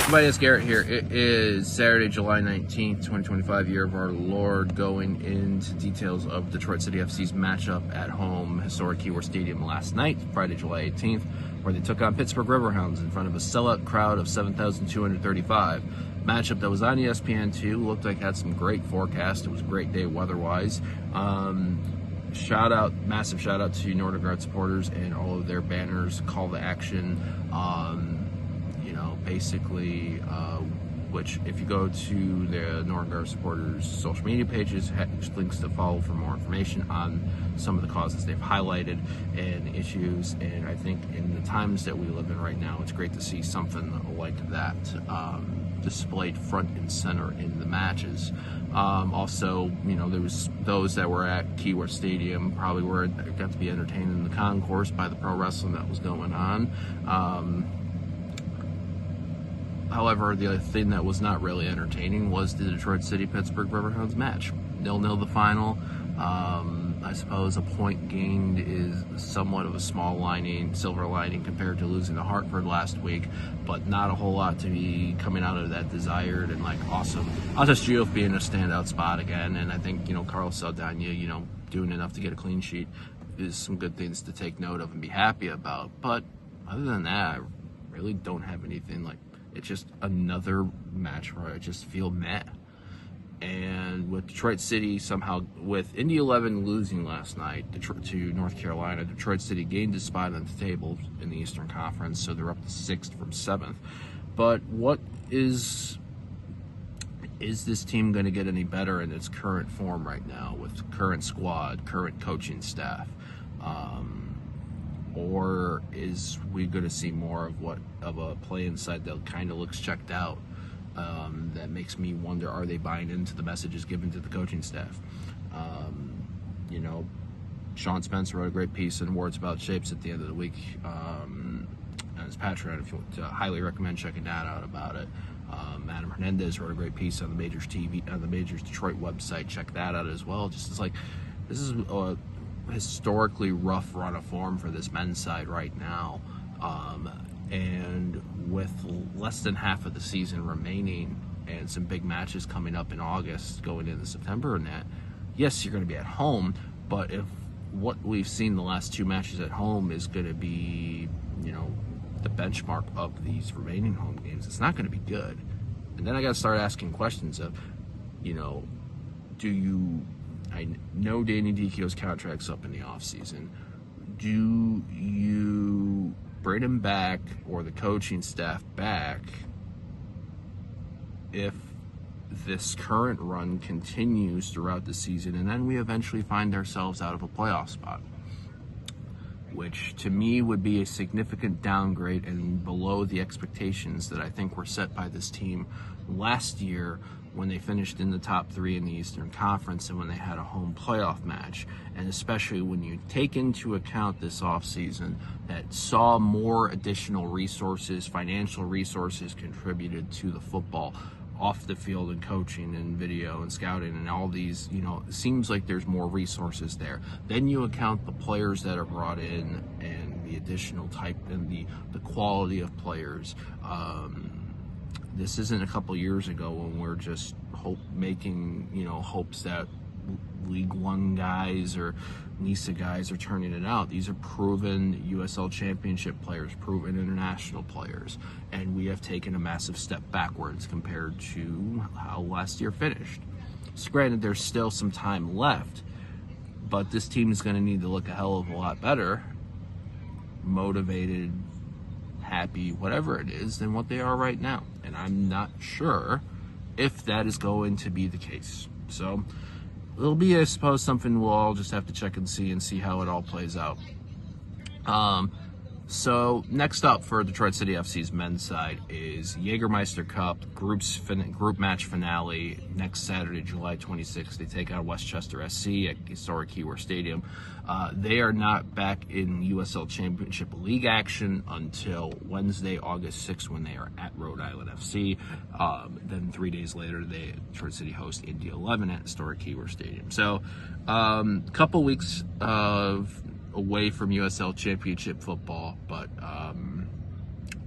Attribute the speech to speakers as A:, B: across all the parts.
A: Everybody, it's Garrett here. It is Saturday, July 19th, 2025, year of our Lord, going into details of Detroit City FC's matchup at home, historic Keyworth Stadium last night, Friday, July 18th, where they took on Pittsburgh Riverhounds in front of a sellout crowd of 7,235. Matchup that was on ESPN2, looked like it had some great forecast. It was a great day weather-wise. Massive shout out to Northern Guard supporters and all of their banners, call to action. Which if you go to the Northern Guard supporters social media pages, links to follow for more information on some of the causes they've highlighted and issues. And I think in the times that we live in right now, it's great to see something like that displayed front and center in the matches. Also, there was those that were at Keyworth Stadium probably got to be entertained in the concourse by the pro wrestling that was going on. However, the other thing that was not really entertaining was the Detroit City Pittsburgh Riverhounds match. 0-0 the final. I suppose a point gained is somewhat of a silver lining compared to losing to Hartford last week, but not a whole lot to be coming out of that desired and awesome. Gioff being a standout spot again, and I think Carlos Saldana, doing enough to get a clean sheet is some good things to take note of and be happy about. But other than that, I really don't have anything it's just another match where I just feel meh. And with Detroit City somehow, with Indy 11 losing last night to North Carolina, Detroit City gained a spot on the table in the Eastern Conference, so they're up to 6th from 7th. But what is this team going to get any better in its current form right now with current squad, current coaching staff? Or is we going to see more of a play inside that kind of looks checked out? That makes me wonder, are they buying into the messages given to the coaching staff? Sean Spence wrote a great piece in Words About Shapes at the end of the week on his Patreon. If you want to, highly recommend checking that out about it. Adam Hernandez wrote a great piece on the Majors TV, on the Majors Detroit website. Check that out as well. Just as this is a historically rough run of form for this men's side right now. And with less than half of the season remaining and some big matches coming up in August going into September and that, yes, you're going to be at home, but if what we've seen the last two matches at home is going to be, the benchmark of these remaining home games, it's not going to be good. And then I got to start asking questions of, I know Danny Dichio's contract's up in the offseason. Do you bring him back or the coaching staff back if this current run continues throughout the season and then we eventually find ourselves out of a playoff spot? Which to me would be a significant downgrade and below the expectations that I think were set by this team last year when they finished in the top 3 in the Eastern Conference and when they had a home playoff match. And especially when you take into account this offseason that saw more additional resources, financial resources contributed to the football off the field and coaching and video and scouting and all these, it seems like there's more resources there. Then you account the players that are brought in and the additional type and the quality of players. This isn't a couple years ago when we're just making hopes that League One guys or NISA guys are turning it out. These are proven USL Championship players, proven international players, and we have taken a massive step backwards compared to how last year finished. So granted, there's still some time left, but this team is going to need to look a hell of a lot better, motivated, happy, whatever it is, than what they are right now. And I'm not sure if that is going to be the case. So it'll be, I suppose, something we'll all just have to check and see how it all plays out. So next up for Detroit City FC's men's side is Jägermeister Cup group match finale next Saturday, July 26th. They take on Westchester SC at historic Keyworth Stadium. They are not back in USL Championship League action until Wednesday, August 6th, when they are at Rhode Island FC. Then 3 days later, Detroit City host Indy 11 at historic Keyworth Stadium. So a couple weeks away from USL Championship football, but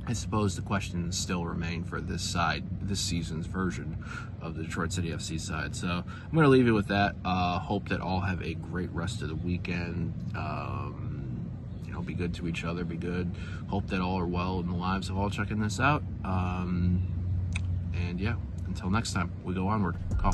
A: I suppose the questions still remain for this season's version of the Detroit City FC side. So I'm going to leave you with that. Hope that all have a great rest of the weekend. Be good to each other, be good. Hope that all are well in the lives of all checking this out. And yeah, until next time, we go onward. Call.